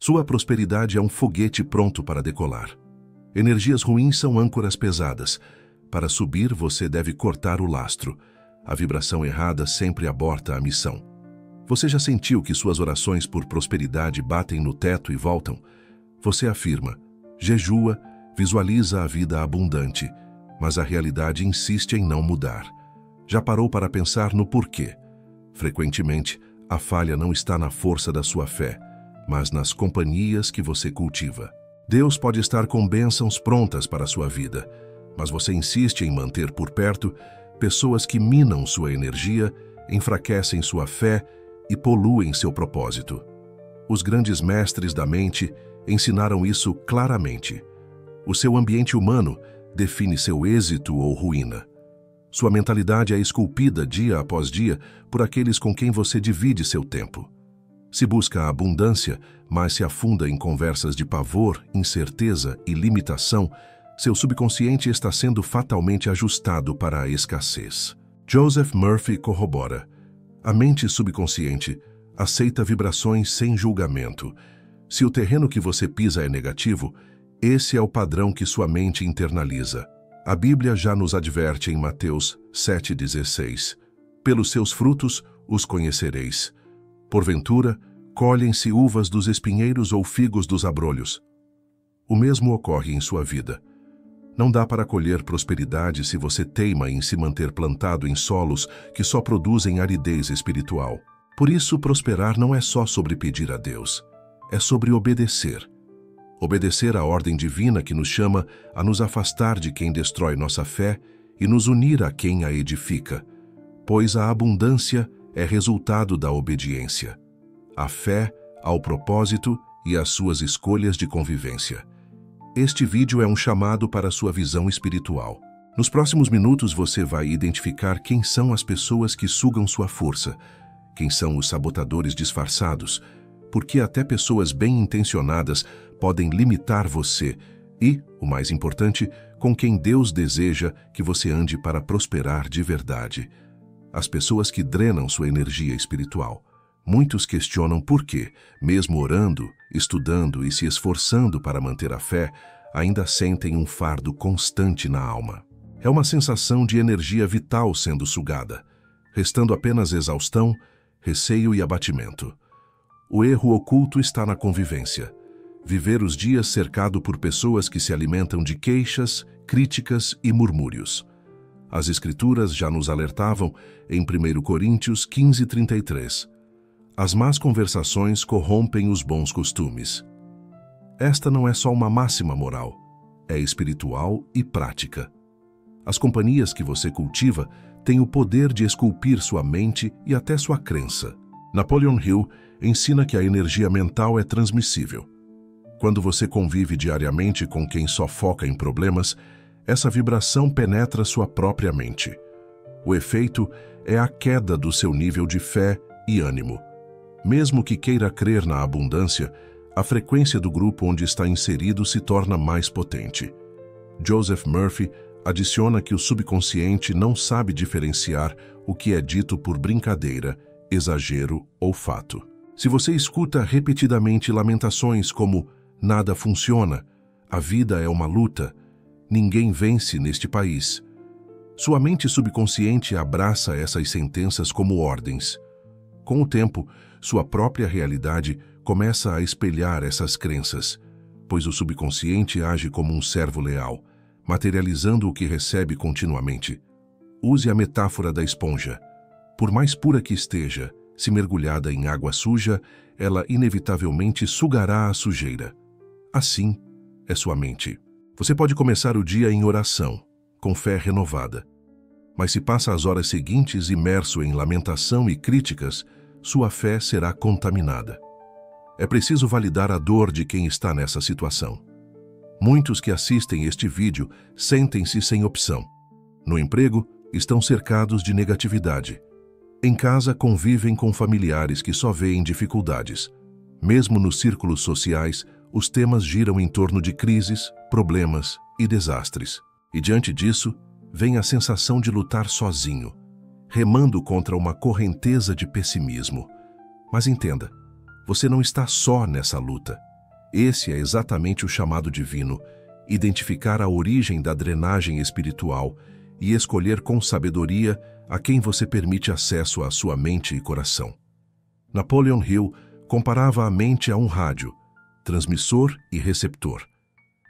Sua prosperidade é um foguete pronto para decolar. Energias ruins são âncoras pesadas. Para subir, você deve cortar o lastro. A vibração errada sempre aborta a missão. Você já sentiu que suas orações por prosperidade batem no teto e voltam? Você afirma, jejua, visualiza a vida abundante, mas a realidade insiste em não mudar. Já parou para pensar no porquê? Frequentemente, a falha não está na força da sua fé, mas nas companhias que você cultiva. Deus pode estar com bênçãos prontas para a sua vida, mas você insiste em manter por perto pessoas que minam sua energia, enfraquecem sua fé e poluem seu propósito. Os grandes mestres da mente ensinaram isso claramente. O seu ambiente humano define seu êxito ou ruína. Sua mentalidade é esculpida dia após dia por aqueles com quem você divide seu tempo. Se busca a abundância, mas se afunda em conversas de pavor, incerteza e limitação, seu subconsciente está sendo fatalmente ajustado para a escassez. Joseph Murphy corrobora. A mente subconsciente aceita vibrações sem julgamento. Se o terreno que você pisa é negativo, esse é o padrão que sua mente internaliza. A Bíblia já nos adverte em Mateus 7,16. Pelos seus frutos os conhecereis. Porventura, colhem-se uvas dos espinheiros ou figos dos abrolhos. O mesmo ocorre em sua vida. Não dá para colher prosperidade se você teima em se manter plantado em solos que só produzem aridez espiritual. Por isso, prosperar não é só sobre pedir a Deus, é sobre obedecer. Obedecer à ordem divina que nos chama a nos afastar de quem destrói nossa fé e nos unir a quem a edifica, pois a abundância é resultado da obediência, a fé ao propósito e às suas escolhas de convivência. Este vídeo é um chamado para a sua visão espiritual. Nos próximos minutos você vai identificar quem são as pessoas que sugam sua força, quem são os sabotadores disfarçados, porque até pessoas bem-intencionadas podem limitar você e, o mais importante, com quem Deus deseja que você ande para prosperar de verdade. As pessoas que drenam sua energia espiritual. Muitos questionam por que, mesmo orando, estudando e se esforçando para manter a fé, ainda sentem um fardo constante na alma. É uma sensação de energia vital sendo sugada, restando apenas exaustão, receio e abatimento. O erro oculto está na convivência. Viver os dias cercado por pessoas que se alimentam de queixas, críticas e murmúrios. As Escrituras já nos alertavam em 1 Coríntios 15:33. As más conversações corrompem os bons costumes. Esta não é só uma máxima moral, é espiritual e prática. As companhias que você cultiva têm o poder de esculpir sua mente e até sua crença. Napoleon Hill ensina que a energia mental é transmissível. Quando você convive diariamente com quem só foca em problemas, essa vibração penetra sua própria mente. O efeito é a queda do seu nível de fé e ânimo. Mesmo que queira crer na abundância, a frequência do grupo onde está inserido se torna mais potente. Joseph Murphy adiciona que o subconsciente não sabe diferenciar o que é dito por brincadeira, exagero ou fato. Se você escuta repetidamente lamentações como "nada funciona", "a vida é uma luta", "ninguém vence neste país", sua mente subconsciente abraça essas sentenças como ordens. Com o tempo, sua própria realidade começa a espelhar essas crenças, pois o subconsciente age como um servo leal, materializando o que recebe continuamente. Use a metáfora da esponja. Por mais pura que esteja, se mergulhada em água suja, ela inevitavelmente sugará a sujeira. Assim é sua mente. Você pode começar o dia em oração, com fé renovada. Mas se passa as horas seguintes imerso em lamentação e críticas, sua fé será contaminada. É preciso validar a dor de quem está nessa situação. Muitos que assistem este vídeo sentem-se sem opção. No emprego, estão cercados de negatividade. Em casa, convivem com familiares que só veem dificuldades. Mesmo nos círculos sociais, os temas giram em torno de crises, problemas e desastres. E diante disso, vem a sensação de lutar sozinho, remando contra uma correnteza de pessimismo. Mas entenda, você não está só nessa luta. Esse é exatamente o chamado divino: identificar a origem da drenagem espiritual e escolher com sabedoria a quem você permite acesso à sua mente e coração. Napoleon Hill comparava a mente a um rádio, transmissor e receptor.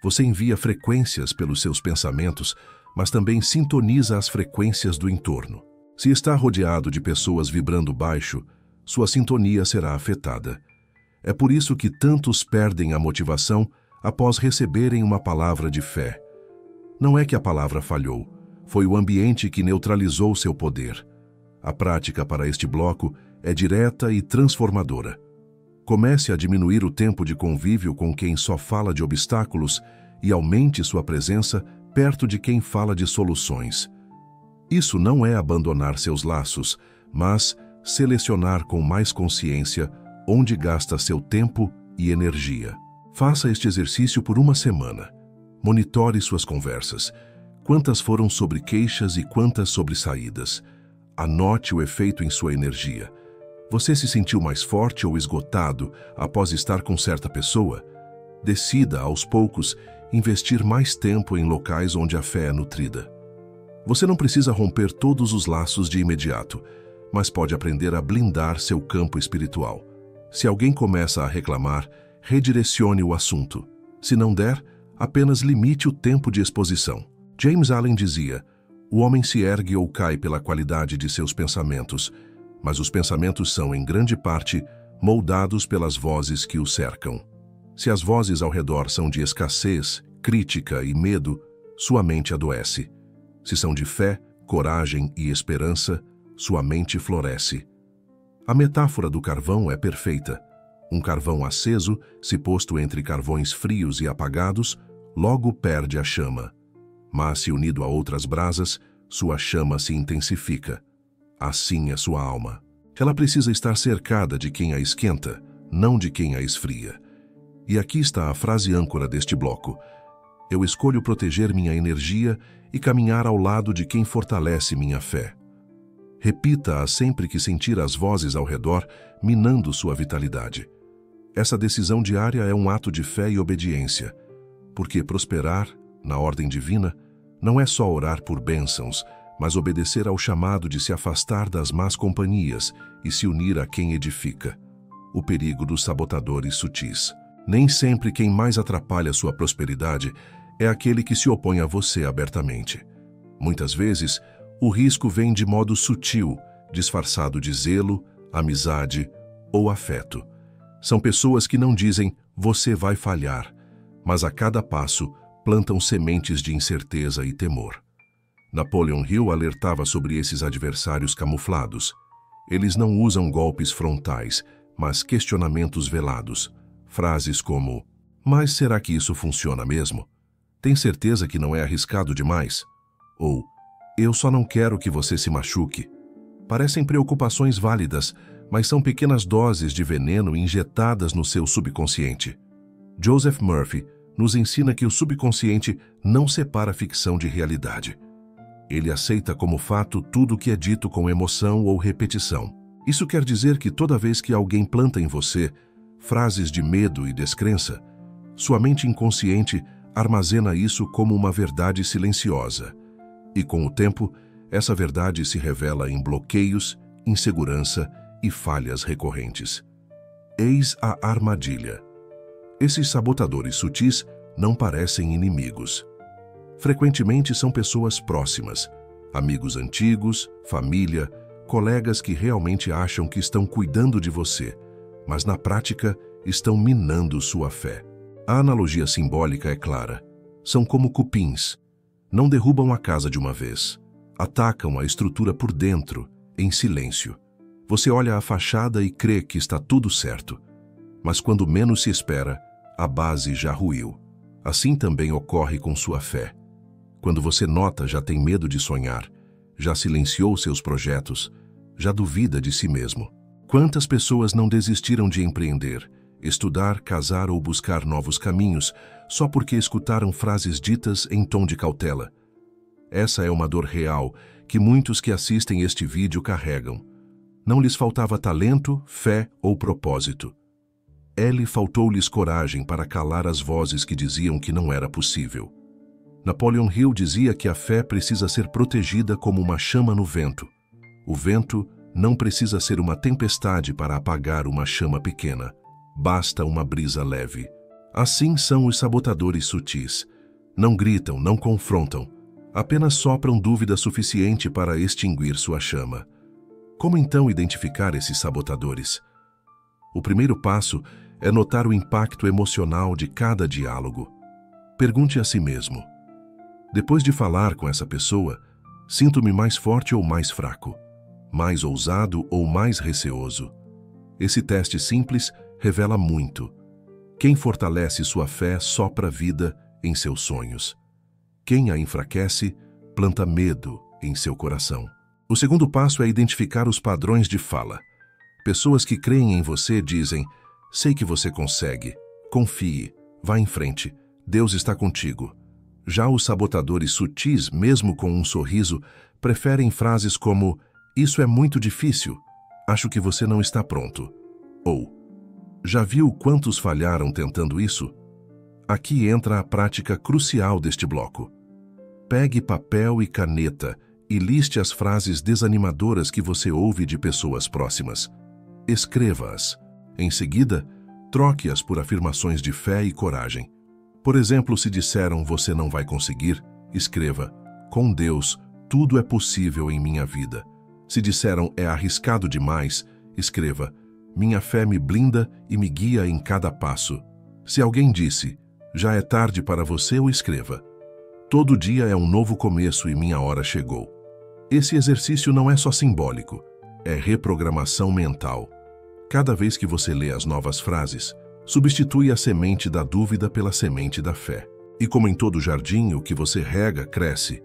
Você envia frequências pelos seus pensamentos, mas também sintoniza as frequências do entorno. Se está rodeado de pessoas vibrando baixo, sua sintonia será afetada. É por isso que tantos perdem a motivação após receberem uma palavra de fé. Não é que a palavra falhou, foi o ambiente que neutralizou seu poder. A prática para este bloco é direta e transformadora. Comece a diminuir o tempo de convívio com quem só fala de obstáculos e aumente sua presença perto de quem fala de soluções. Isso não é abandonar seus laços, mas selecionar com mais consciência onde gasta seu tempo e energia. Faça este exercício por uma semana. Monitore suas conversas. Quantas foram sobre queixas e quantas sobre saídas? Anote o efeito em sua energia. Você se sentiu mais forte ou esgotado após estar com certa pessoa? Decida, aos poucos, investir mais tempo em locais onde a fé é nutrida. Você não precisa romper todos os laços de imediato, mas pode aprender a blindar seu campo espiritual. Se alguém começa a reclamar, redirecione o assunto. Se não der, apenas limite o tempo de exposição. James Allen dizia: o homem se ergue ou cai pela qualidade de seus pensamentos, mas os pensamentos são, em grande parte, moldados pelas vozes que o cercam. Se as vozes ao redor são de escassez, crítica e medo, sua mente adoece. Se são de fé, coragem e esperança, sua mente floresce. A metáfora do carvão é perfeita. Um carvão aceso, se posto entre carvões frios e apagados, logo perde a chama. Mas, se unido a outras brasas, sua chama se intensifica. Assim é sua alma. Ela precisa estar cercada de quem a esquenta, não de quem a esfria. E aqui está a frase âncora deste bloco: eu escolho proteger minha energia e caminhar ao lado de quem fortalece minha fé. Repita-a sempre que sentir as vozes ao redor minando sua vitalidade. Essa decisão diária é um ato de fé e obediência, porque prosperar, na ordem divina, não é só orar por bênçãos, mas obedecer ao chamado de se afastar das más companhias e se unir a quem edifica. O perigo dos sabotadores sutis. Nem sempre quem mais atrapalha sua prosperidade é aquele que se opõe a você abertamente. Muitas vezes, o risco vem de modo sutil, disfarçado de zelo, amizade ou afeto. São pessoas que não dizem "você vai falhar", mas a cada passo plantam sementes de incerteza e temor. Napoleon Hill alertava sobre esses adversários camuflados. Eles não usam golpes frontais, mas questionamentos velados. Frases como: "Mas será que isso funciona mesmo? Tem certeza que não é arriscado demais?" Ou "Eu só não quero que você se machuque." Parecem preocupações válidas, mas são pequenas doses de veneno injetadas no seu subconsciente. Joseph Murphy nos ensina que o subconsciente não separa ficção de realidade. Ele aceita como fato tudo o que é dito com emoção ou repetição. Isso quer dizer que toda vez que alguém planta em você frases de medo e descrença, sua mente inconsciente armazena isso como uma verdade silenciosa. E com o tempo, essa verdade se revela em bloqueios, insegurança e falhas recorrentes. Eis a armadilha. Esses sabotadores sutis não parecem inimigos. Frequentemente são pessoas próximas, amigos antigos, família, colegas que realmente acham que estão cuidando de você, mas na prática estão minando sua fé. A analogia simbólica é clara. São como cupins. Não derrubam a casa de uma vez. Atacam a estrutura por dentro, em silêncio. Você olha a fachada e crê que está tudo certo. Mas quando menos se espera, a base já ruiu. Assim também ocorre com sua fé. Quando você nota, já tem medo de sonhar, já silenciou seus projetos, já duvida de si mesmo. Quantas pessoas não desistiram de empreender, estudar, casar ou buscar novos caminhos só porque escutaram frases ditas em tom de cautela? Essa é uma dor real que muitos que assistem este vídeo carregam. Não lhes faltava talento, fé ou propósito. Ellie faltou-lhes coragem para calar as vozes que diziam que não era possível. Napoleon Hill dizia que a fé precisa ser protegida como uma chama no vento. O vento não precisa ser uma tempestade para apagar uma chama pequena. Basta uma brisa leve. Assim são os sabotadores sutis. Não gritam, não confrontam. Apenas sopram dúvida suficiente para extinguir sua chama. Como então identificar esses sabotadores? O primeiro passo é notar o impacto emocional de cada diálogo. Pergunte a si mesmo: depois de falar com essa pessoa, sinto-me mais forte ou mais fraco? Mais ousado ou mais receoso? Esse teste simples revela muito. Quem fortalece sua fé sopra vida em seus sonhos. Quem a enfraquece, planta medo em seu coração. O segundo passo é identificar os padrões de fala. Pessoas que creem em você dizem: sei que você consegue, confie, vá em frente, Deus está contigo. Já os sabotadores sutis, mesmo com um sorriso, preferem frases como: isso é muito difícil, acho que você não está pronto. Ou: já viu quantos falharam tentando isso? Aqui entra a prática crucial deste bloco. Pegue papel e caneta e liste as frases desanimadoras que você ouve de pessoas próximas. Escreva-as. Em seguida, troque-as por afirmações de fé e coragem. Por exemplo, se disseram você não vai conseguir, escreva: com Deus, tudo é possível em minha vida. Se disseram é arriscado demais, escreva: minha fé me blinda e me guia em cada passo. Se alguém disse: já é tarde para você, o escreva: todo dia é um novo começo e minha hora chegou. Esse exercício não é só simbólico, é reprogramação mental. Cada vez que você lê as novas frases, substitui a semente da dúvida pela semente da fé. E como em todo jardim, o que você rega cresce.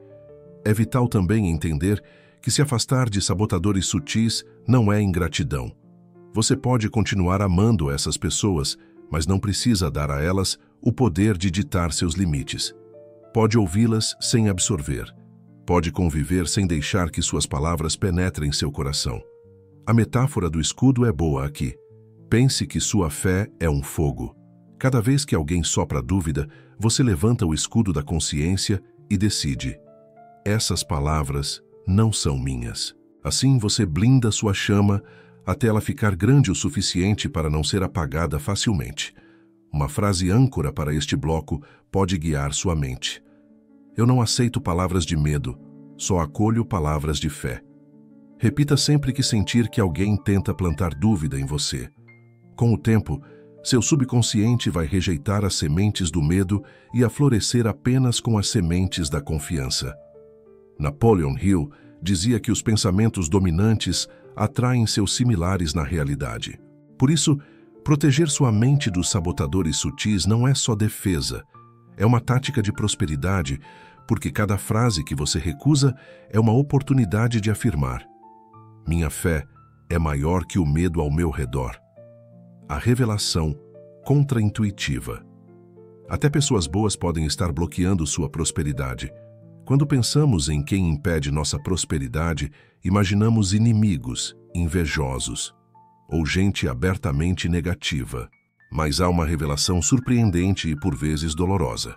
É vital também entender que se afastar de sabotadores sutis não é ingratidão. Você pode continuar amando essas pessoas, mas não precisa dar a elas o poder de ditar seus limites. Pode ouvi-las sem absorver. Pode conviver sem deixar que suas palavras penetrem seu coração. A metáfora do escudo é boa aqui. Pense que sua fé é um fogo. Cada vez que alguém sopra dúvida, você levanta o escudo da consciência e decide: essas palavras não são minhas. Assim você blinda sua chama até ela ficar grande o suficiente para não ser apagada facilmente. Uma frase âncora para este bloco pode guiar sua mente. Eu não aceito palavras de medo, só acolho palavras de fé. Repita sempre que sentir que alguém tenta plantar dúvida em você. Com o tempo, seu subconsciente vai rejeitar as sementes do medo e a florescer apenas com as sementes da confiança. Napoleon Hill dizia que os pensamentos dominantes atraem seus similares na realidade. Por isso, proteger sua mente dos sabotadores sutis não é só defesa, é uma tática de prosperidade, porque cada frase que você recusa é uma oportunidade de afirmar: minha fé é maior que o medo ao meu redor. A revelação contraintuitiva. Até pessoas boas podem estar bloqueando sua prosperidade. Quando pensamos em quem impede nossa prosperidade, imaginamos inimigos, invejosos, ou gente abertamente negativa. Mas há uma revelação surpreendente e por vezes dolorosa.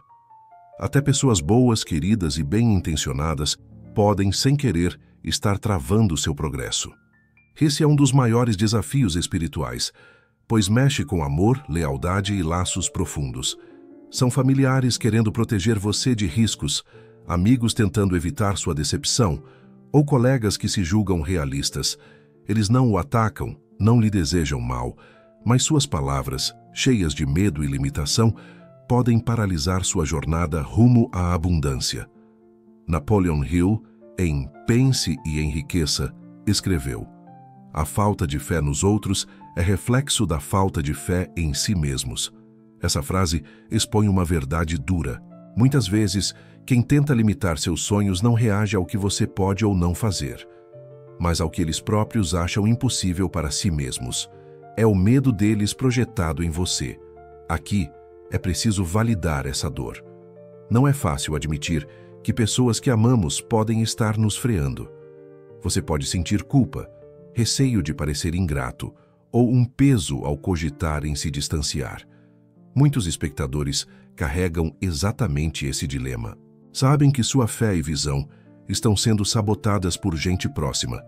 Até pessoas boas, queridas e bem-intencionadas podem, sem querer, estar travando seu progresso. Esse é um dos maiores desafios espirituais, pois mexe com amor, lealdade e laços profundos. São familiares querendo proteger você de riscos, amigos tentando evitar sua decepção, ou colegas que se julgam realistas. Eles não o atacam, não lhe desejam mal, mas suas palavras, cheias de medo e limitação, podem paralisar sua jornada rumo à abundância. Napoleon Hill, em Pense e Enriqueça, escreveu: a falta de fé nos outros é reflexo da falta de fé em si mesmos. Essa frase expõe uma verdade dura. Muitas vezes, quem tenta limitar seus sonhos não reage ao que você pode ou não fazer, mas ao que eles próprios acham impossível para si mesmos. É o medo deles projetado em você. Aqui, é preciso validar essa dor. Não é fácil admitir que pessoas que amamos podem estar nos freando. Você pode sentir culpa, receio de parecer ingrato, ou um peso ao cogitar em se distanciar. Muitos espectadores carregam exatamente esse dilema. Sabem que sua fé e visão estão sendo sabotadas por gente próxima,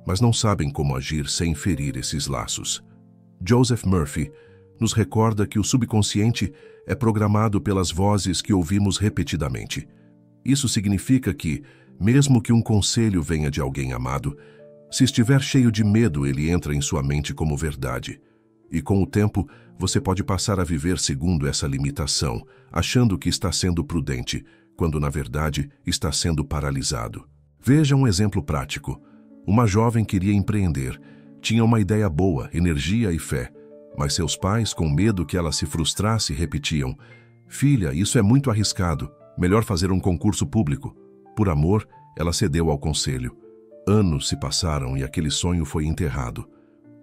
mas não sabem como agir sem ferir esses laços. Joseph Murphy nos recorda que o subconsciente é programado pelas vozes que ouvimos repetidamente. Isso significa que, mesmo que um conselho venha de alguém amado, se estiver cheio de medo, ele entra em sua mente como verdade. E com o tempo, você pode passar a viver segundo essa limitação, achando que está sendo prudente, quando na verdade está sendo paralisado. Veja um exemplo prático. Uma jovem queria empreender, tinha uma ideia boa, energia e fé, mas seus pais, com medo que ela se frustrasse, repetiam: "Filha, isso é muito arriscado, melhor fazer um concurso público." Por amor, ela cedeu ao conselho. Anos se passaram e aquele sonho foi enterrado.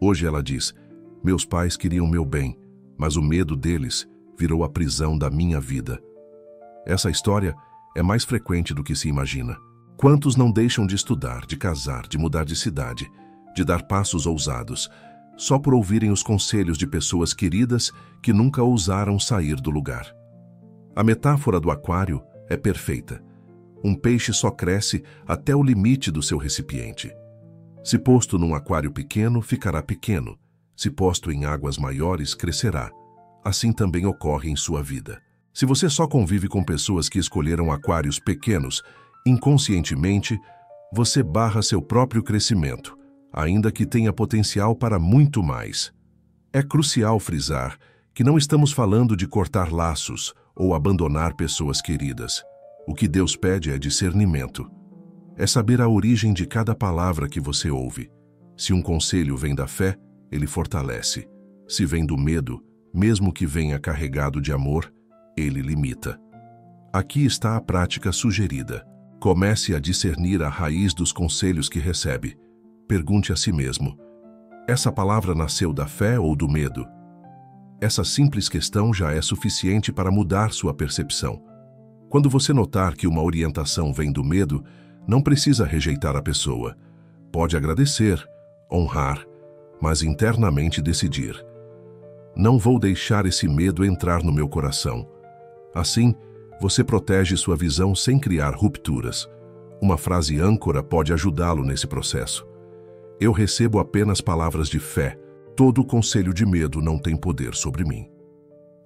Hoje ela diz: "Meus pais queriam meu bem, mas o medo deles virou a prisão da minha vida." Essa história é mais frequente do que se imagina. Quantos não deixam de estudar, de casar, de mudar de cidade, de dar passos ousados, só por ouvirem os conselhos de pessoas queridas que nunca ousaram sair do lugar? A metáfora do aquário é perfeita. Um peixe só cresce até o limite do seu recipiente. Se posto num aquário pequeno, ficará pequeno. Se posto em águas maiores, crescerá. Assim também ocorre em sua vida. Se você só convive com pessoas que escolheram aquários pequenos, inconscientemente, você barra seu próprio crescimento, ainda que tenha potencial para muito mais. É crucial frisar que não estamos falando de cortar laços ou abandonar pessoas queridas. O que Deus pede é discernimento. É saber a origem de cada palavra que você ouve. Se um conselho vem da fé, ele fortalece. Se vem do medo, mesmo que venha carregado de amor, ele limita. Aqui está a prática sugerida. Comece a discernir a raiz dos conselhos que recebe. Pergunte a si mesmo: essa palavra nasceu da fé ou do medo? Essa simples questão já é suficiente para mudar sua percepção. Quando você notar que uma orientação vem do medo, não precisa rejeitar a pessoa. Pode agradecer, honrar, mas internamente decidir: não vou deixar esse medo entrar no meu coração. Assim, você protege sua visão sem criar rupturas. Uma frase âncora pode ajudá-lo nesse processo: eu recebo apenas palavras de fé. Todo conselho de medo não tem poder sobre mim.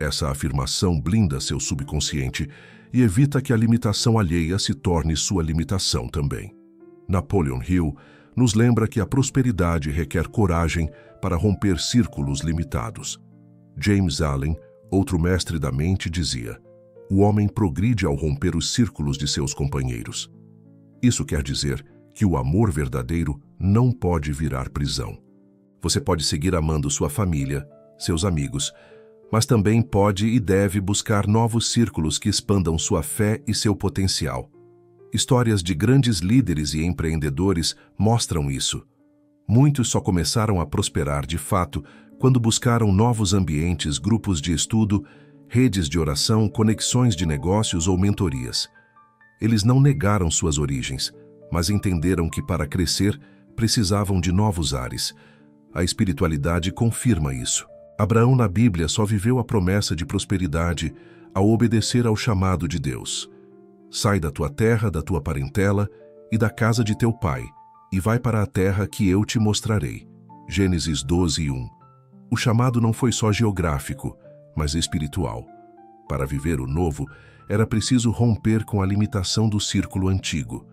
Essa afirmação blinda seu subconsciente e evita que a limitação alheia se torne sua limitação também. Napoleon Hill nos lembra que a prosperidade requer coragem para romper círculos limitados. James Allen, outro mestre da mente, dizia: o homem progride ao romper os círculos de seus companheiros. Isso quer dizer que o amor verdadeiro não pode virar prisão. Você pode seguir amando sua família, seus amigos, mas também pode e deve buscar novos círculos que expandam sua fé e seu potencial. Histórias de grandes líderes e empreendedores mostram isso. Muitos só começaram a prosperar de fato quando buscaram novos ambientes, grupos de estudo, redes de oração, conexões de negócios ou mentorias. Eles não negaram suas origens, mas entenderam que para crescer precisavam de novos ares. A espiritualidade confirma isso. Abraão na Bíblia só viveu a promessa de prosperidade ao obedecer ao chamado de Deus. Sai da tua terra, da tua parentela e da casa de teu pai, e vai para a terra que eu te mostrarei. Gênesis 12:1. O chamado não foi só geográfico, mas espiritual. Para viver o novo, era preciso romper com a limitação do círculo antigo.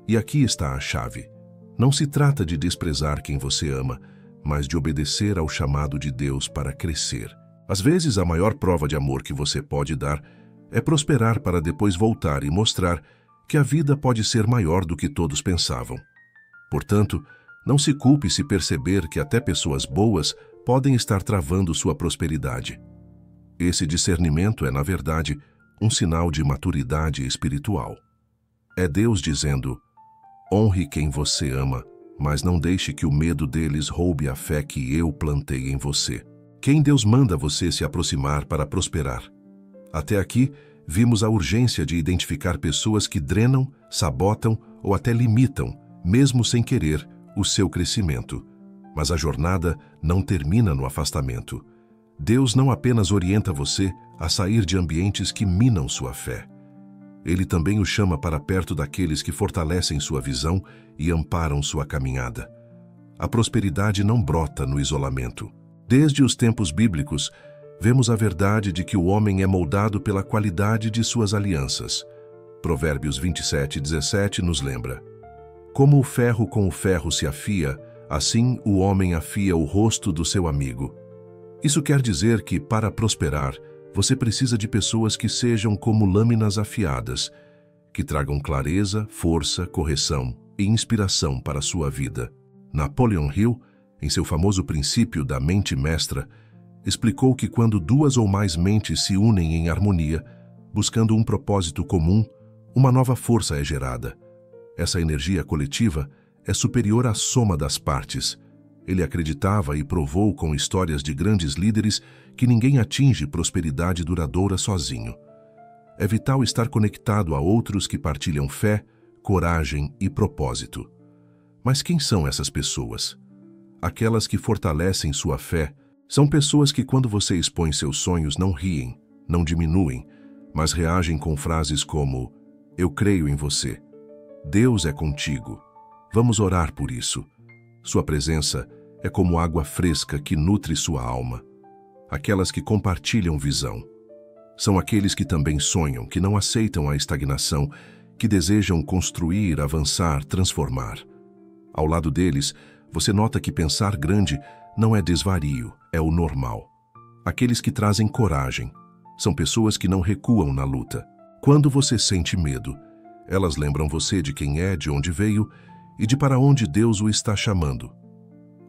E aqui está a chave. Não se trata de desprezar quem você ama, mas de obedecer ao chamado de Deus para crescer. Às vezes, a maior prova de amor que você pode dar é prosperar para depois voltar e mostrar que a vida pode ser maior do que todos pensavam. Portanto, não se culpe se perceber que até pessoas boas podem estar travando sua prosperidade. Esse discernimento é, na verdade, um sinal de maturidade espiritual. É Deus dizendo: honre quem você ama, mas não deixe que o medo deles roube a fé que eu plantei em você. Quem Deus manda você se aproximar para prosperar? Até aqui, vimos a urgência de identificar pessoas que drenam, sabotam ou até limitam, mesmo sem querer, o seu crescimento. Mas a jornada não termina no afastamento. Deus não apenas orienta você a sair de ambientes que minam sua fé. Ele também o chama para perto daqueles que fortalecem sua visão e amparam sua caminhada. A prosperidade não brota no isolamento. Desde os tempos bíblicos, vemos a verdade de que o homem é moldado pela qualidade de suas alianças. Provérbios 27:17 nos lembra: como o ferro com o ferro se afia, assim o homem afia o rosto do seu amigo. Isso quer dizer que, para prosperar, você precisa de pessoas que sejam como lâminas afiadas, que tragam clareza, força, correção e inspiração para a sua vida. Napoleon Hill, em seu famoso princípio da mente mestra, explicou que quando duas ou mais mentes se unem em harmonia, buscando um propósito comum, uma nova força é gerada. Essa energia coletiva é superior à soma das partes. Ele acreditava e provou com histórias de grandes líderes que ninguém atinge prosperidade duradoura sozinho. É vital estar conectado a outros que partilham fé, coragem e propósito. Mas quem são essas pessoas? Aquelas que fortalecem sua fé são pessoas que, quando você expõe seus sonhos, não riem, não diminuem, mas reagem com frases como: "Eu creio em você. Deus é contigo. Vamos orar por isso." Sua presença é como água fresca que nutre sua alma. Aquelas que compartilham visão. São aqueles que também sonham, que não aceitam a estagnação, que desejam construir, avançar, transformar. Ao lado deles, você nota que pensar grande não é desvario, é o normal. Aqueles que trazem coragem. São pessoas que não recuam na luta. Quando você sente medo, elas lembram você de quem é, de onde veio e de para onde Deus o está chamando.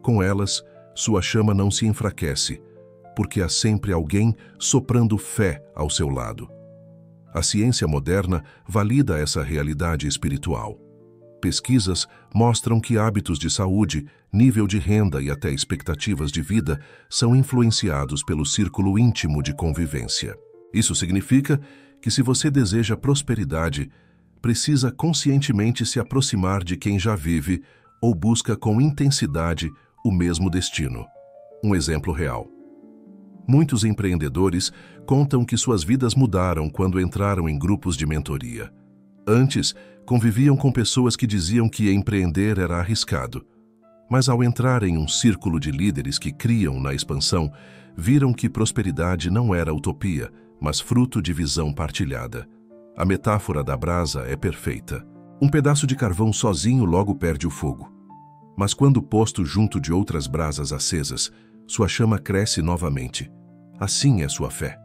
Com elas, sua chama não se enfraquece, porque há sempre alguém soprando fé ao seu lado. A ciência moderna valida essa realidade espiritual. Pesquisas mostram que hábitos de saúde, nível de renda e até expectativas de vida são influenciados pelo círculo íntimo de convivência. Isso significa que, se você deseja prosperidade, precisa conscientemente se aproximar de quem já vive ou busca com intensidade o mesmo destino. Um exemplo real. Muitos empreendedores contam que suas vidas mudaram quando entraram em grupos de mentoria. Antes, conviviam com pessoas que diziam que empreender era arriscado. Mas ao entrar em um círculo de líderes que criam na expansão, viram que prosperidade não era utopia, mas fruto de visão partilhada. A metáfora da brasa é perfeita. Um pedaço de carvão sozinho logo perde o fogo. Mas quando posto junto de outras brasas acesas, sua chama cresce novamente. Assim é sua fé.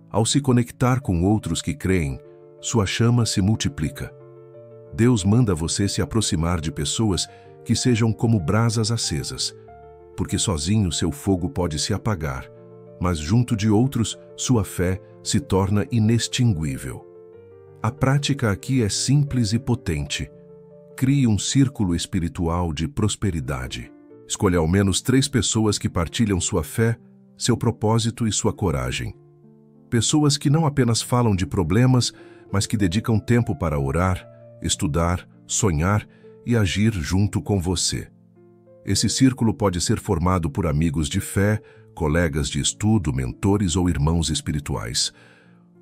Ao se conectar com outros que creem, sua chama se multiplica. Deus manda você se aproximar de pessoas que sejam como brasas acesas, porque sozinho seu fogo pode se apagar, mas junto de outros, sua fé se torna inextinguível. A prática aqui é simples e potente. Crie um círculo espiritual de prosperidade. Escolha ao menos 3 pessoas que partilham sua fé, seu propósito e sua coragem. Pessoas que não apenas falam de problemas, mas que dedicam tempo para orar, estudar, sonhar e agir junto com você. Esse círculo pode ser formado por amigos de fé, colegas de estudo, mentores ou irmãos espirituais.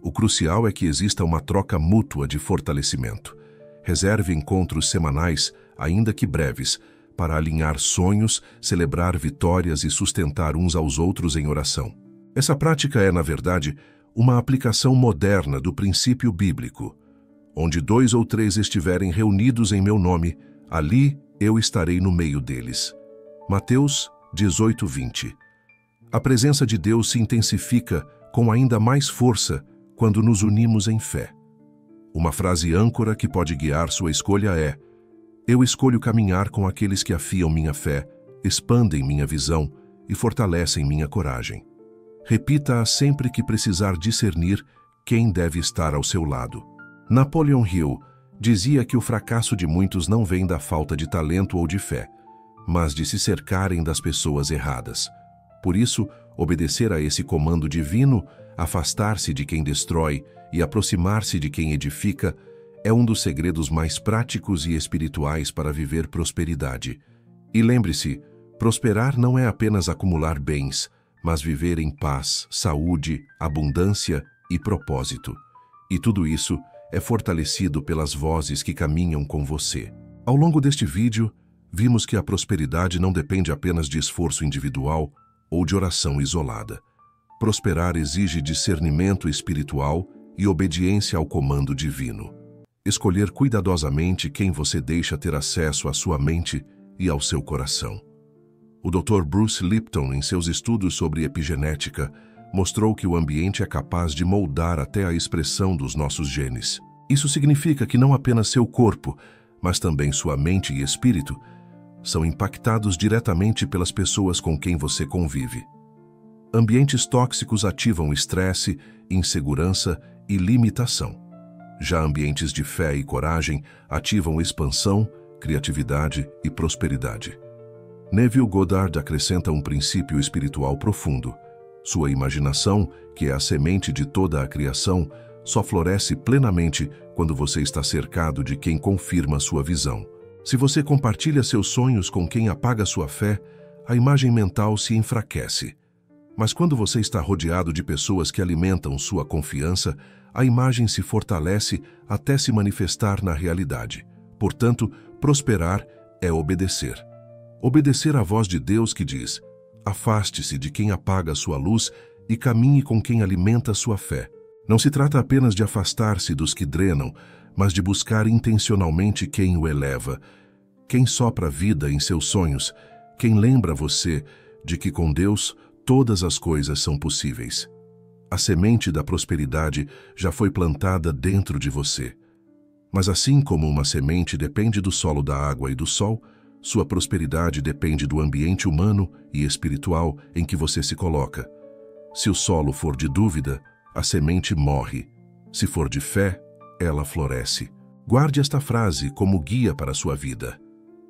O crucial é que exista uma troca mútua de fortalecimento. Reserve encontros semanais, ainda que breves, para alinhar sonhos, celebrar vitórias e sustentar uns aos outros em oração. Essa prática é, na verdade, uma aplicação moderna do princípio bíblico. Onde 2 ou 3 estiverem reunidos em meu nome, ali eu estarei no meio deles. Mateus 18:20. A presença de Deus se intensifica com ainda mais força quando nos unimos em fé. Uma frase âncora que pode guiar sua escolha é: eu escolho caminhar com aqueles que afiam minha fé, expandem minha visão e fortalecem minha coragem. Repita-a sempre que precisar discernir quem deve estar ao seu lado. Napoleon Hill dizia que o fracasso de muitos não vem da falta de talento ou de fé, mas de se cercarem das pessoas erradas. Por isso, obedecer a esse comando divino, afastar-se de quem destrói e aproximar-se de quem edifica, é um dos segredos mais práticos e espirituais para viver prosperidade. E lembre-se, Prosperar não é apenas acumular bens, mas viver em paz, saúde, abundância e propósito. E tudo isso é fortalecido pelas vozes que caminham com você. Ao longo deste vídeo, vimos que a prosperidade não depende apenas de esforço individual ou de oração isolada. Prosperar exige discernimento espiritual e obediência ao comando divino. Escolher cuidadosamente quem você deixa ter acesso à sua mente e ao seu coração. O Dr. Bruce Lipton, em seus estudos sobre epigenética, mostrou que o ambiente é capaz de moldar até a expressão dos nossos genes. Isso significa que não apenas seu corpo, mas também sua mente e espírito são impactados diretamente pelas pessoas com quem você convive. Ambientes tóxicos ativam estresse, insegurança e limitação. Já ambientes de fé e coragem ativam expansão, criatividade e prosperidade. Neville Goddard acrescenta um princípio espiritual profundo. Sua imaginação, que é a semente de toda a criação, só floresce plenamente quando você está cercado de quem confirma sua visão. Se você compartilha seus sonhos com quem apaga sua fé, a imagem mental se enfraquece. Mas quando você está rodeado de pessoas que alimentam sua confiança, a imagem se fortalece até se manifestar na realidade. Portanto, prosperar é obedecer. Obedecer à voz de Deus que diz: afaste-se de quem apaga sua luz e caminhe com quem alimenta sua fé. Não se trata apenas de afastar-se dos que drenam, mas de buscar intencionalmente quem o eleva, quem sopra vida em seus sonhos, quem lembra você de que com Deus todas as coisas são possíveis. A semente da prosperidade já foi plantada dentro de você. Mas assim como uma semente depende do solo, da água e do sol, sua prosperidade depende do ambiente humano e espiritual em que você se coloca. Se o solo for de dúvida, a semente morre. Se for de fé, ela floresce. Guarde esta frase como guia para a sua vida.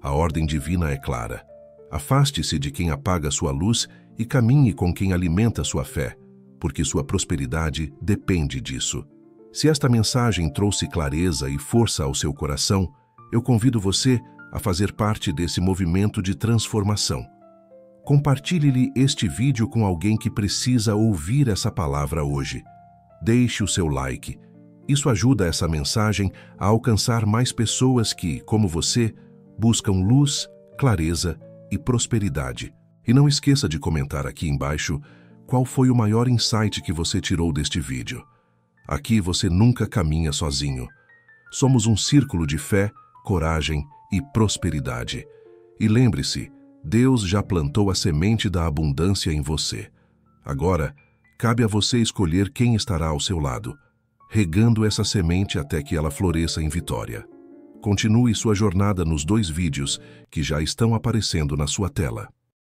A ordem divina é clara. Afaste-se de quem apaga sua luz e caminhe com quem alimenta sua fé, porque sua prosperidade depende disso. Se esta mensagem trouxe clareza e força ao seu coração, eu convido você a fazer parte desse movimento de transformação. Compartilhe-lhe este vídeo com alguém que precisa ouvir essa palavra hoje. Deixe o seu like. Isso ajuda essa mensagem a alcançar mais pessoas que, como você, buscam luz, clareza e prosperidade. E não esqueça de comentar aqui embaixo qual foi o maior insight que você tirou deste vídeo. Aqui você nunca caminha sozinho. Somos um círculo de fé, coragem e prosperidade. E lembre-se, Deus já plantou a semente da abundância em você. Agora, cabe a você escolher quem estará ao seu lado, regando essa semente até que ela floresça em vitória. Continue sua jornada nos 2 vídeos que já estão aparecendo na sua tela.